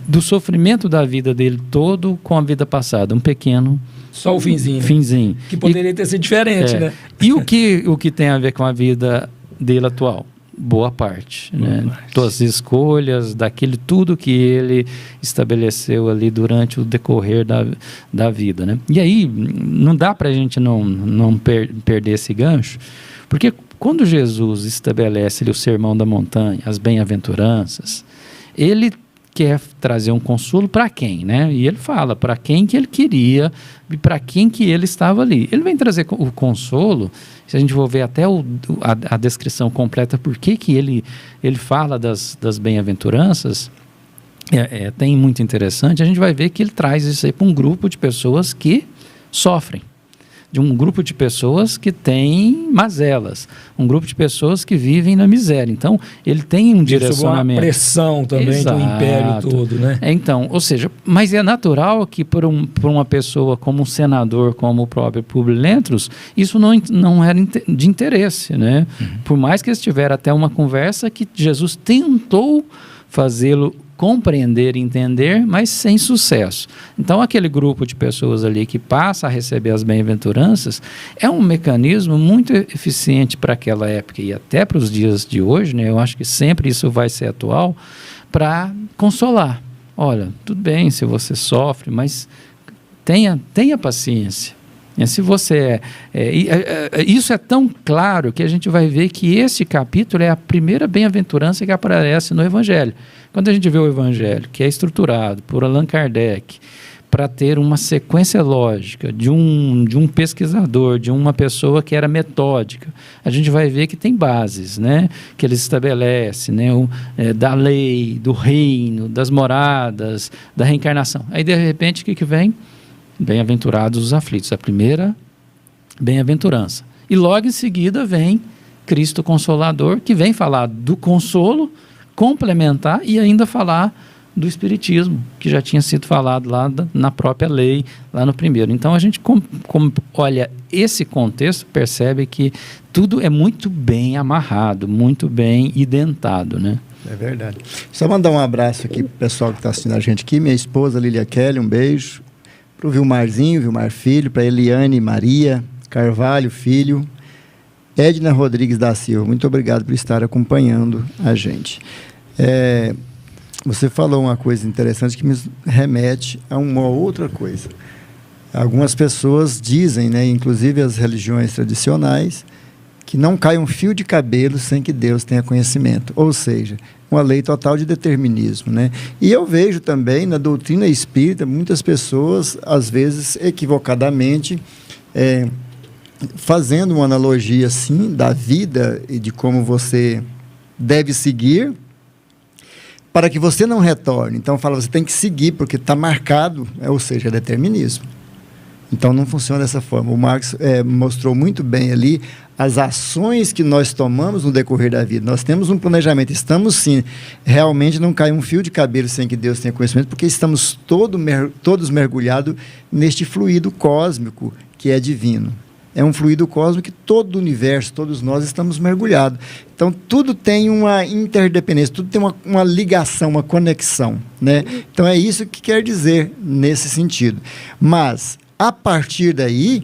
do sofrimento da vida dele todo com a vida passada? Um pequeno... Só o finzinho. Finzinho. Que poderia ter sido diferente, né? E o que tem a ver com a vida dele atual? Boa parte, né? Suas escolhas, daquele tudo que ele estabeleceu ali durante o decorrer da vida, né? E aí, não dá para a gente não perder esse gancho, porque quando Jesus estabelece ali o Sermão da Montanha, as bem-aventuranças, ele quer trazer um consolo para quem, né? E ele fala para quem que ele queria e para quem que ele estava ali. Ele vem trazer o consolo, se a gente for ver até a descrição completa, por que ele fala das bem-aventuranças, tem muito interessante, a gente vai ver que ele traz isso aí para um grupo de pessoas que sofrem, de um grupo de pessoas que tem mazelas, um grupo de pessoas que vivem na miséria. Então, ele tem um direcionamento. Uma pressão também. Exato. Do império todo, né? Então, ou seja, mas é natural que por uma pessoa como um senador, como o próprio Publio Lentulus, isso não era de interesse, né? Uhum. Por mais que eles tiveram até uma conversa que Jesus tentou fazê-lo compreender e entender, mas sem sucesso. Então, aquele grupo de pessoas ali que passa a receber as bem-aventuranças é um mecanismo muito eficiente para aquela época e até para os dias de hoje, né? Eu acho que sempre isso vai ser atual, para consolar. Olha, tudo bem se você sofre, mas tenha paciência. E se você isso é tão claro que a gente vai ver que esse capítulo é a primeira bem-aventurança que aparece no Evangelho. Quando a gente vê o Evangelho, que é estruturado por Allan Kardec, para ter uma sequência lógica de um pesquisador, de uma pessoa que era metódica, a gente vai ver que tem bases, né, que ele estabelece, né, da lei, do reino, das moradas, da reencarnação. Aí, de repente, o que vem? Bem-aventurados os aflitos, a primeira bem-aventurança. E logo em seguida vem Cristo Consolador, que vem falar do consolo, complementar e ainda falar do Espiritismo, que já tinha sido falado lá na própria lei, lá no primeiro. Então a gente, olha esse contexto, percebe que tudo é muito bem amarrado, muito bem identado, né? É verdade. Só mandar um abraço aqui para o pessoal que está assistindo a gente aqui, minha esposa Lília Kelly, um beijo. Para o Vilmarzinho, Vilmar Filho, para Eliane Maria Carvalho Filho, Edna Rodrigues da Silva, muito obrigado por estar acompanhando a gente. Você falou uma coisa interessante que me remete a uma outra coisa. Algumas pessoas dizem, né, inclusive as religiões tradicionais, que não cai um fio de cabelo sem que Deus tenha conhecimento. Ou seja, uma lei total de determinismo, né? E eu vejo também na doutrina espírita muitas pessoas, às vezes equivocadamente, fazendo uma analogia assim da vida e de como você deve seguir para que você não retorne. Então fala, você tem que seguir porque está marcado, ou seja, é determinismo. Então não funciona dessa forma. O Marx mostrou muito bem ali as ações que nós tomamos no decorrer da vida. Nós temos um planejamento, estamos sim, realmente não cai um fio de cabelo sem que Deus tenha conhecimento, porque estamos todos mergulhados neste fluido cósmico que é divino. É um fluido cósmico que todo o universo, todos nós estamos mergulhados. Então, tudo tem uma interdependência, tudo tem uma ligação, uma conexão, né? Então, é isso que quer dizer nesse sentido. Mas, a partir daí,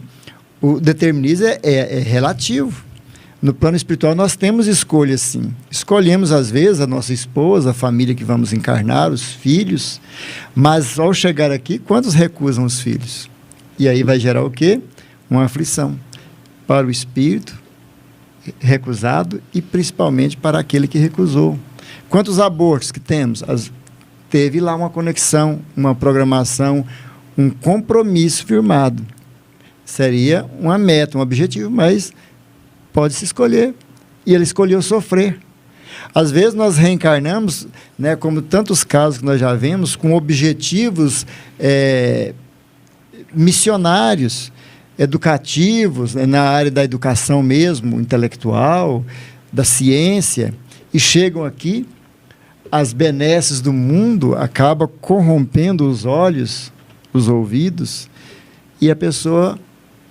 o determinismo é relativo. No plano espiritual, nós temos escolhas, sim. Escolhemos, às vezes, a nossa esposa, a família que vamos encarnar, os filhos, mas, ao chegar aqui, quantos recusam os filhos? E aí vai gerar o quê? Uma aflição para o espírito recusado e principalmente para aquele que recusou. Quantos abortos que temos? Teve lá uma conexão, uma programação, um compromisso firmado. Seria uma meta, um objetivo, mas pode-se escolher. E ele escolheu sofrer. Às vezes nós reencarnamos, né, como tantos casos que nós já vemos, com objetivos missionários, educativos, né, na área da educação mesmo, intelectual, da ciência, e chegam aqui, as benesses do mundo acabam corrompendo os olhos, os ouvidos, e a pessoa,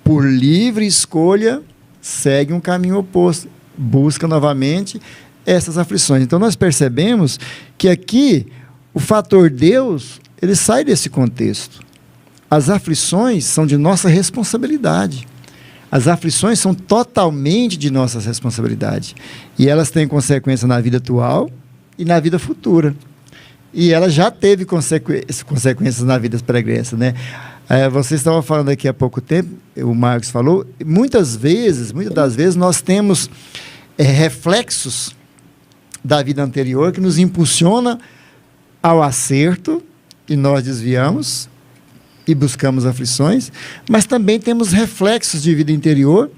por livre escolha, segue um caminho oposto, busca novamente essas aflições. Então, nós percebemos que aqui o fator Deus, ele sai desse contexto. As aflições são de nossa responsabilidade. As aflições são totalmente de nossa responsabilidade. E elas têm consequência na vida atual e na vida futura. E ela já teve consequências na vida pregressa, né? Vocês estavam falando aqui há pouco tempo, o Marcos falou, muitas das vezes nós temos reflexos da vida anterior que nos impulsiona ao acerto e nós desviamos e buscamos aflições, mas também temos reflexos de vida interior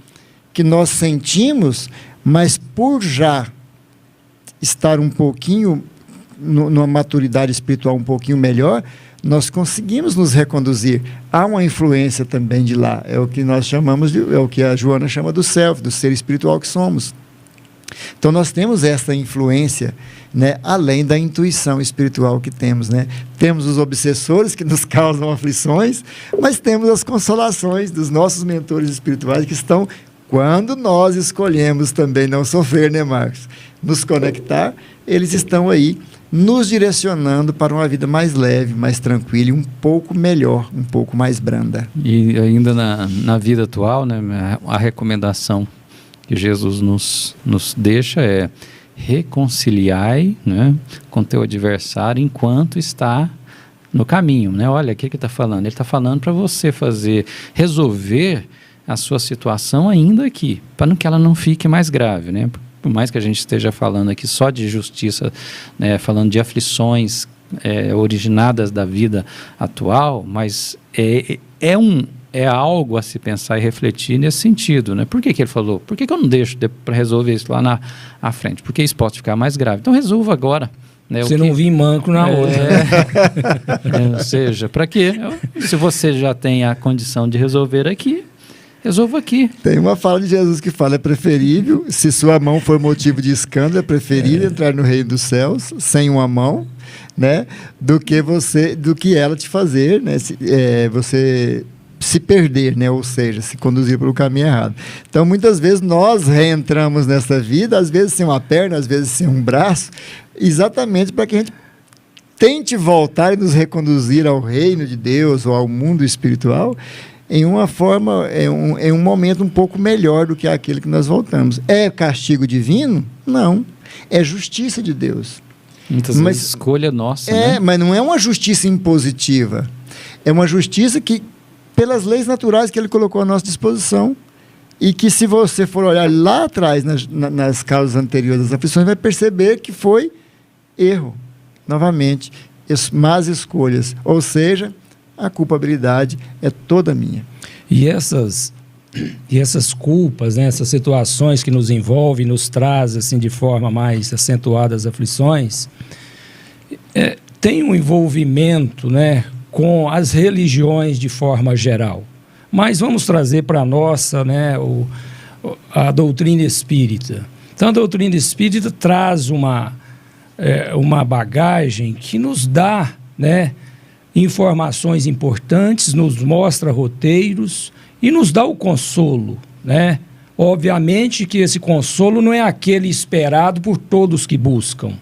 que nós sentimos, mas por já estar um pouquinho numa maturidade espiritual um pouquinho melhor, nós conseguimos nos reconduzir. Há uma influência também de lá, é o que nós chamamos é o que a Joana chama do self, do ser espiritual que somos. Então nós temos essa influência, né, além da intuição espiritual que temos, né? Temos os obsessores que nos causam aflições, mas temos as consolações dos nossos mentores espirituais que estão, quando nós escolhemos também não sofrer, né, Marcos? Nos conectar, eles estão aí nos direcionando para uma vida mais leve, mais tranquila e um pouco melhor, um pouco mais branda. E ainda na vida atual, né, a recomendação que Jesus nos deixa é: reconciliai, né, com teu adversário enquanto está no caminho, né? Olha, o que ele está falando? Ele está falando para você resolver a sua situação ainda aqui, para que ela não fique mais grave, né? Por mais que a gente esteja falando aqui só de justiça, né, falando de aflições originadas da vida atual, mas é algo a se pensar e refletir nesse sentido, né? Por que ele falou? Por que eu não deixo para resolver isso lá na frente? Porque isso pode ficar mais grave. Então resolva agora. Né? Você não vir manco na outra. Ou seja, para quê? Se você já tem a condição de resolver aqui, resolva aqui. Tem uma fala de Jesus que fala: é preferível, se sua mão for motivo de escândalo, é preferível entrar no reino dos céus sem uma mão, né, do que ela te fazer, né, você se perder, né, ou seja, se conduzir pelo caminho errado. Então, muitas vezes nós reentramos nessa vida, às vezes sem uma perna, às vezes sem um braço, exatamente para que a gente tente voltar e nos reconduzir ao reino de Deus ou ao mundo espiritual em uma forma, em um momento um pouco melhor do que aquele que nós voltamos. É castigo divino? Não. É justiça de Deus. Muitas vezes escolha nossa, né? Mas não é uma justiça impositiva. É uma justiça que, pelas leis naturais que ele colocou à nossa disposição, e que, se você for olhar lá atrás, nas causas anteriores das aflições, vai perceber que foi erro, novamente, más escolhas, ou seja, a culpabilidade é toda minha. E essas culpas, né, essas situações que nos envolvem, nos traz assim, de forma mais acentuada as aflições, tem um envolvimento, né, com as religiões de forma geral. Mas vamos trazer para a nossa, né, a doutrina espírita. Então, a doutrina espírita traz uma bagagem que nos dá, né, informações importantes, nos mostra roteiros e nos dá o consolo, né? Obviamente que esse consolo não é aquele esperado por todos que buscam.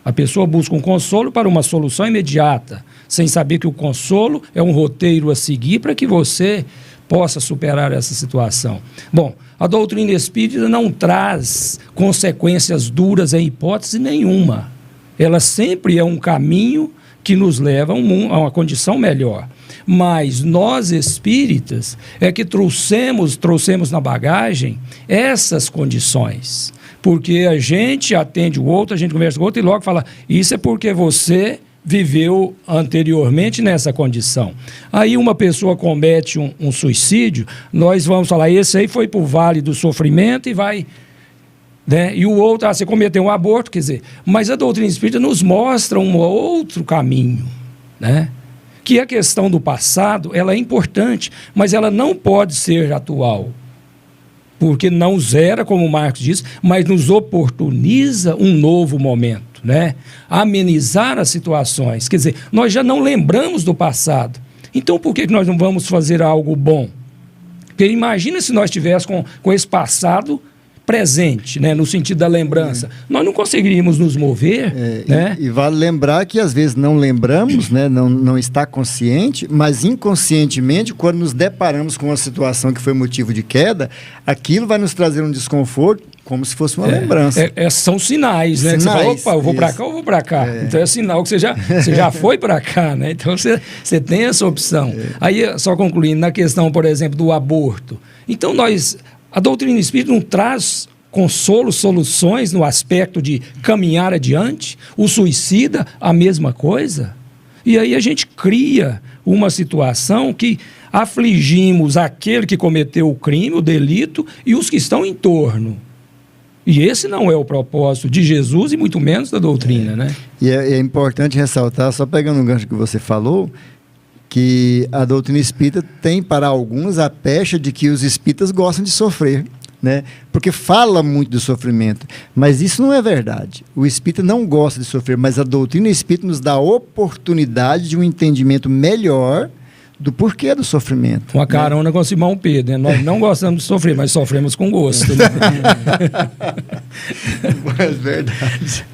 A pessoa busca um consolo para uma solução imediata, sem saber que o consolo é um roteiro a seguir para que você possa superar essa situação. Bom, a doutrina espírita não traz consequências duras em hipótese nenhuma. Ela sempre é um caminho que nos leva a uma condição melhor. Mas nós espíritas é que trouxemos na bagagem essas condições. Porque a gente atende o outro, a gente conversa com o outro e logo fala: isso é porque você viveu anteriormente nessa condição. Aí uma pessoa comete um suicídio, nós vamos falar: esse aí foi para o vale do sofrimento e vai... Né? E o outro, você cometeu um aborto, quer dizer... Mas a doutrina espírita nos mostra um outro caminho, né? Que a questão do passado, ela é importante, mas ela não pode ser atual. Porque não zera, como o Marcos disse, mas nos oportuniza um novo momento, né? Amenizar as situações. Quer dizer, nós já não lembramos do passado. Então, por que nós não vamos fazer algo bom? Porque imagina se nós estivéssemos com esse passado presente, né, no sentido da lembrança, nós não conseguiríamos nos mover. Né? E vale lembrar que às vezes não lembramos, né, não está consciente, mas inconscientemente, quando nos deparamos com uma situação que foi motivo de queda, aquilo vai nos trazer um desconforto, como se fosse uma lembrança. São sinais, né? Sinais, que você fala, opa, eu vou para cá ou vou para cá. Então é sinal que você já foi para cá, né? Então você tem essa opção. Aí, só concluindo, na questão, por exemplo, do aborto. Então a doutrina espírita não traz consolo, soluções no aspecto de caminhar adiante. O suicida, a mesma coisa. E aí a gente cria uma situação que afligimos aquele que cometeu o crime, o delito, e os que estão em torno. E esse não é o propósito de Jesus e muito menos da doutrina, né? E é importante ressaltar, só pegando um gancho que você falou, que a doutrina espírita tem para alguns a pecha de que os espíritas gostam de sofrer, né? Porque fala muito do sofrimento, mas isso não é verdade. O espírita não gosta de sofrer, mas a doutrina espírita nos dá a oportunidade de um entendimento melhor do porquê do sofrimento. Uma carona com Simão Pedro, né? Nós não gostamos de sofrer, mas sofremos com gosto. Né? É verdade.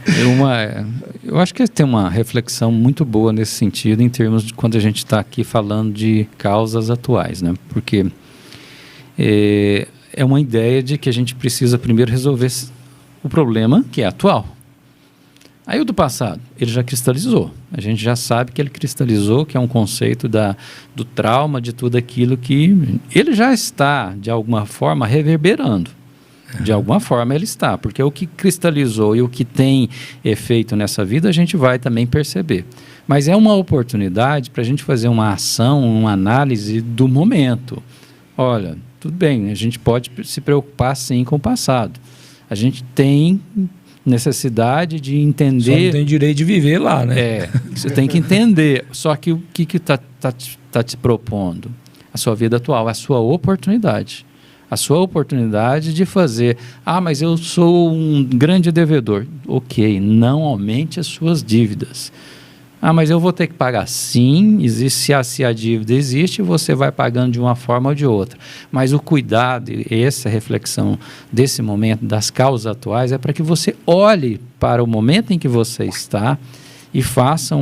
Eu acho que tem uma reflexão muito boa nesse sentido, em termos de quando a gente está aqui falando de causas atuais, né? Porque é uma ideia de que a gente precisa primeiro resolver o problema que é atual. Aí o do passado, ele já cristalizou. A gente já sabe que ele cristalizou, que é um conceito do trauma, de tudo aquilo que ele já está, de alguma forma, reverberando. De alguma forma ele está, porque o que cristalizou e o que tem efeito nessa vida, a gente vai também perceber. Mas é uma oportunidade para a gente fazer uma ação, uma análise do momento. Olha, tudo bem, a gente pode se preocupar sim com o passado. A gente tem necessidade de entender... Só não tem direito de viver lá, né? Você tem que entender. Só que o que está te propondo? A sua vida atual, a sua oportunidade. A sua oportunidade de fazer... mas eu sou um grande devedor. Ok, não aumente as suas dívidas. Mas eu vou ter que pagar. Sim, existe, se a dívida existe, você vai pagando de uma forma ou de outra. Mas o cuidado, essa reflexão desse momento, das causas atuais, é para que você olhe para o momento em que você está e faça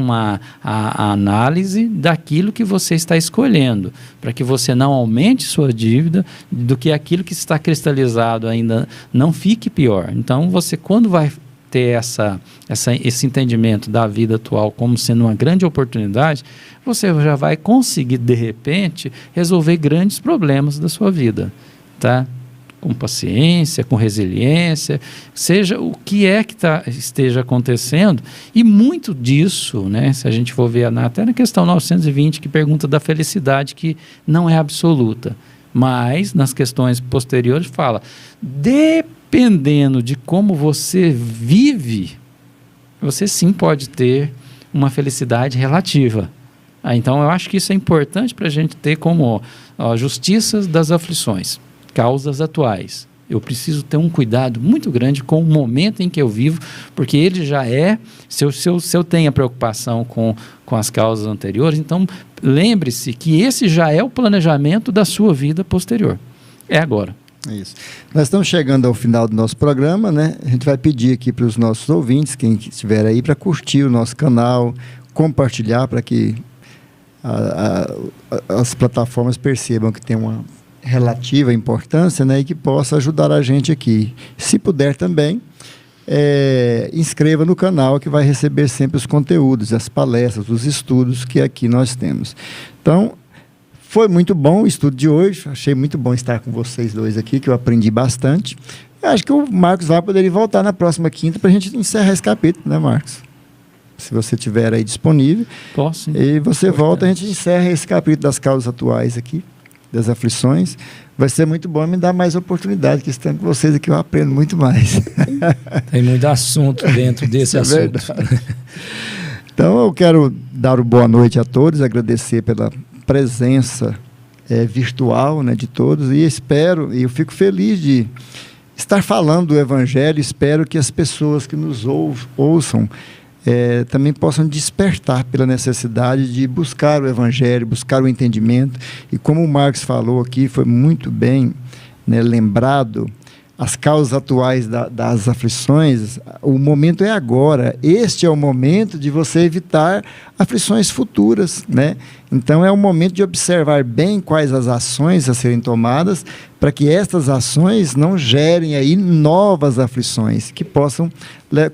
a análise daquilo que você está escolhendo, para que você não aumente sua dívida, do que aquilo que está cristalizado ainda não fique pior. Então, você, quando vai ter esse entendimento da vida atual como sendo uma grande oportunidade, você já vai conseguir, de repente, resolver grandes problemas da sua vida, tá? Com paciência, com resiliência, seja o que é que esteja acontecendo, e muito disso, né, se a gente for ver até na questão 920, que pergunta da felicidade, que não é absoluta, mas nas questões posteriores fala, dependendo de como você vive, você sim pode ter uma felicidade relativa. Então eu acho que isso é importante para a gente ter como justiças das aflições, causas atuais. Eu preciso ter um cuidado muito grande com o momento em que eu vivo, porque ele já é, se eu tenho a preocupação com as causas anteriores, então lembre-se que esse já é o planejamento da sua vida posterior. É agora. Isso. Nós estamos chegando ao final do nosso programa, né? A gente vai pedir aqui para os nossos ouvintes, quem estiver aí, para curtir o nosso canal, compartilhar, para que as plataformas percebam que tem uma relativa importância, né? E que possa ajudar a gente aqui. Se puder também, inscreva no canal, que vai receber sempre os conteúdos, as palestras, os estudos que aqui nós temos. Então, foi muito bom o estudo de hoje, achei muito bom estar com vocês dois aqui, que eu aprendi bastante. Eu acho que o Marcos vai poder voltar na próxima quinta para a gente encerrar esse capítulo, né, Marcos? Se você estiver aí disponível. Posso. E você volta, a gente encerra esse capítulo das causas atuais aqui, das aflições. Vai ser muito bom me dar mais oportunidade, que estando com vocês aqui eu aprendo muito mais. Tem muito assunto dentro desse assunto. Verdade. Então eu quero dar uma boa noite a todos, agradecer pela presença virtual, né, de todos, e eu fico feliz de estar falando do Evangelho. Espero que as pessoas que nos ouçam também possam despertar pela necessidade de buscar o Evangelho, buscar o entendimento, e como o Marcos falou aqui, foi muito bem, né, lembrado, as causas atuais das aflições, o momento é agora. Este é o momento de você evitar aflições futuras, né? Então é o momento de observar bem quais as ações a serem tomadas, para que estas ações não gerem aí novas aflições, que possam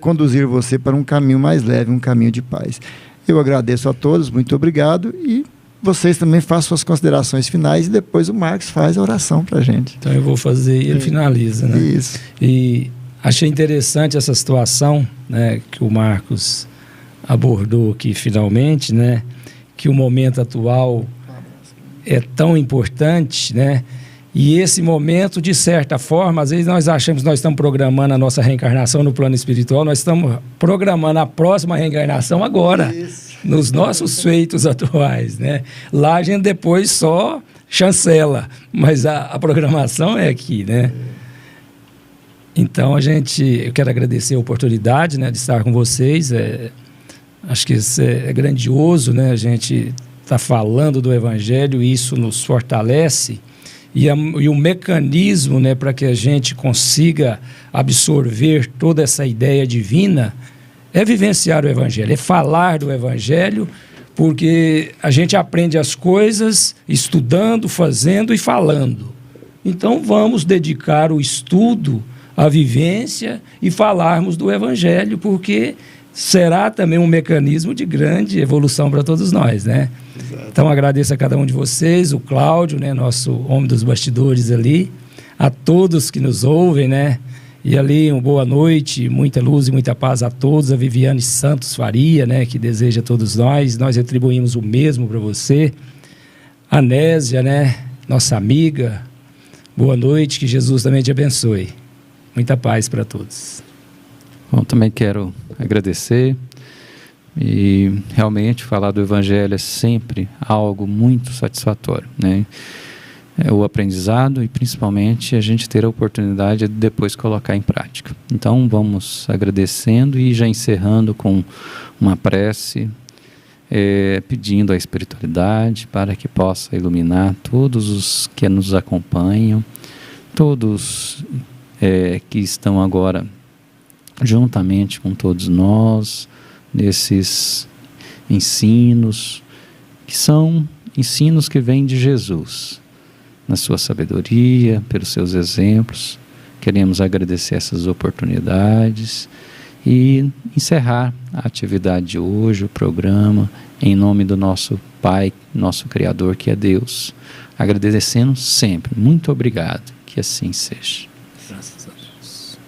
conduzir você para um caminho mais leve, um caminho de paz. Eu agradeço a todos, muito obrigado, e vocês também façam suas considerações finais e depois o Marcos faz a oração para a gente. Então eu vou fazer e ele finaliza, né? Isso. E achei interessante essa situação, né, que o Marcos abordou aqui finalmente, né, que o momento atual é tão importante, né? E esse momento, de certa forma, às vezes nós achamos que nós estamos programando a nossa reencarnação no plano espiritual, nós estamos programando a próxima reencarnação agora. Isso. Nos nossos feitos atuais, né? Lá a gente depois só chancela, mas a programação é aqui, né? Então eu quero agradecer a oportunidade, né, de estar com vocês. Acho que isso é grandioso, né? A gente está falando do Evangelho e isso nos fortalece. E o mecanismo, né, para que a gente consiga absorver toda essa ideia divina é vivenciar o Evangelho, é falar do Evangelho, porque a gente aprende as coisas estudando, fazendo e falando. Então vamos dedicar o estudo à vivência e falarmos do Evangelho, porque será também um mecanismo de grande evolução para todos nós, né? Exato. Então agradeço a cada um de vocês, o Cláudio, né, nosso homem dos bastidores ali, a todos que nos ouvem, né? E ali, uma boa noite, muita luz e muita paz a todos. A Viviane Santos Faria, né, que deseja a todos nós retribuímos o mesmo para você. A Nésia, né, nossa amiga, boa noite, que Jesus também te abençoe. Muita paz para todos. Bom, também quero agradecer, e realmente falar do Evangelho é sempre algo muito satisfatório, né? É o aprendizado e principalmente a gente ter a oportunidade de depois colocar em prática. Então vamos agradecendo e já encerrando com uma prece, pedindo a espiritualidade para que possa iluminar todos os que nos acompanham, todos que estão agora juntamente com todos nós nesses ensinos, que são ensinos que vêm de Jesus, na sua sabedoria, pelos seus exemplos. Queremos agradecer essas oportunidades e encerrar a atividade de hoje, o programa, em nome do nosso Pai, nosso Criador, que é Deus, agradecendo sempre. Muito obrigado, que assim seja. Graças a Deus.